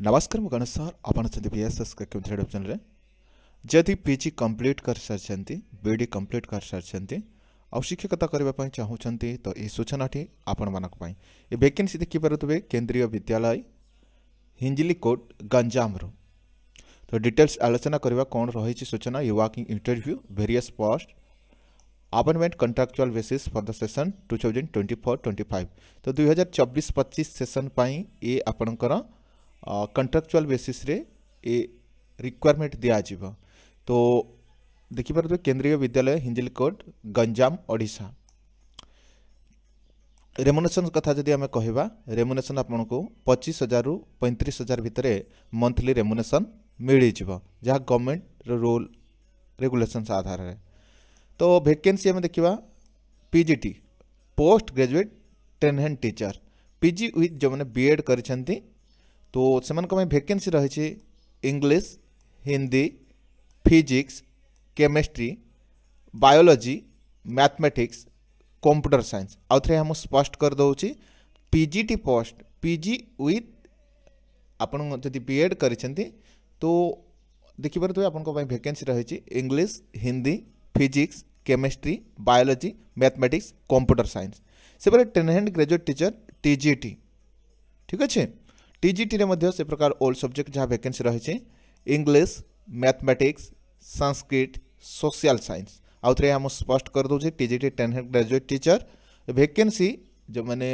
नमस्कार गणेश सर आपण BSS YouTube channel जदि पीजी कंप्लीट कर सारी बीडी कंप्लीट कर सारी आउ शिक्षकता करने चाहूँगी तो ये सूचनाटी आपण मानक ये वैकेंसी देखिपे केंद्रीय विद्यालय हिंजिलीकोट गंजाम तो डिटेल्स आलोचना करवा कौन रही सूचना ये working interview various post appointment contractual basis for the session 2024-25 तो 2024-25 सेशन ये आपणकर कंट्राक्चुअल बेसिस रे ए रिक्वायरमेंट दिज्व तो देखिए केंद्रीय विद्यालय हिंजिलीकोट गंजाम ओडिशा रेमुनेशन कथा जदि आम कहवा रेमुनेशन आपन को 25,000 रु 35,000 भितर मंथली रेमुनेशन मिल जहाँ गवर्नमेंट रूल रेगुलेशंस आधार रे तो वैकेंसी आम देखा PGT post graduate train hand teacher PG with जो मैंने बीएड करिसेंती तो से वैकेंसी रही English Hindi physics chemistry biology mathematics computer science आउ थे हम स्पष्ट कर दूँ पीजीटी पोस्ट पीजी विथ आपन जदि बीएड करिसेंती तो देखिए तो आपन वैकेंसी रही English Hindi physics chemistry biology mathematics computer science से trained graduate teacher TGT ठीक अच्छे टीजीटी रे मध्य से प्रकार ओल्ड सब्जेक्ट जहाँ वैकेंसी रही English mathematics Sanskrit social science आउ थे हम स्पष्ट कर दूँ TGT trained graduate teacher vacancy जो मैंने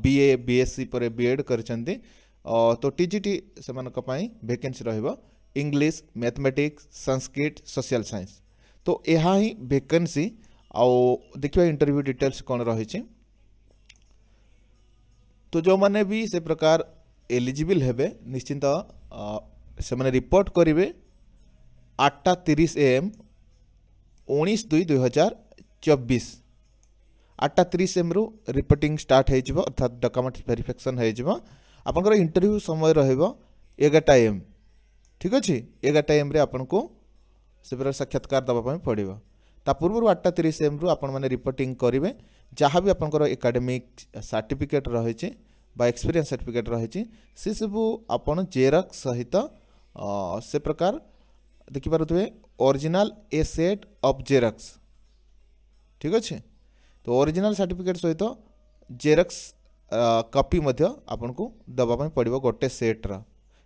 बीए बीएससी पर बीएड करछंती तो टीजीटी से वैकेंसी रहिबो English mathematics Sanskrit social science तो यह ही वैकेंसी आउ देखिए इंटरव्यू डिटेल्स कौन रही तो जो मैंने भी से प्रकार एलिजिबल हेबे निश्चिंत से मैंने रिपोर्ट करेंगे 8:30 AM 19/2/2024 8:30 AM रु रिपोर्टिंग स्टार्ट हो अर्थात डॉक्यूमेंट वेरिफिकेशन हो आपंकर इंटरव्यू समय रहिबो 11 AM ठीक अच्छे 11 AM रे आपन को से साक्षात्कार दवाई पड़ो ता पूर्व 8:30 AM रु आपण मैंने रिपोर्टिंग करेंगे जहाँ भी आपंकर एकेडमिक सर्टिफिकेट रही बा एक्सपीरियंस सर्टिफिकेट रही से सब आपन जेरक्स सहित से प्रकार देखिपे original a set of xerox ठीक अच्छे तो ओरिजिनल सर्टिफिकेट सहित जेरक्स कॉपी मध्य आपन को दवाई पड़ो गोटे सेट्र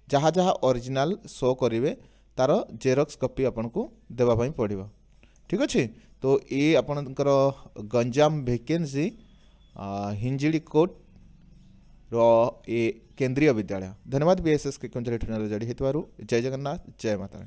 जहाँ जहाँ ओरिजिनल शो करेंगे तार जेरक्स कॉपी आपन को देवाई पड़ो ठीक अच्छे तो ये आपणकर गंजाम वैकेंसी हिंजिलीकोट ये केंद्रीय विद्यालय धन्यवाद बीएसएस के जड़ी जय जगन्नाथ जय माता।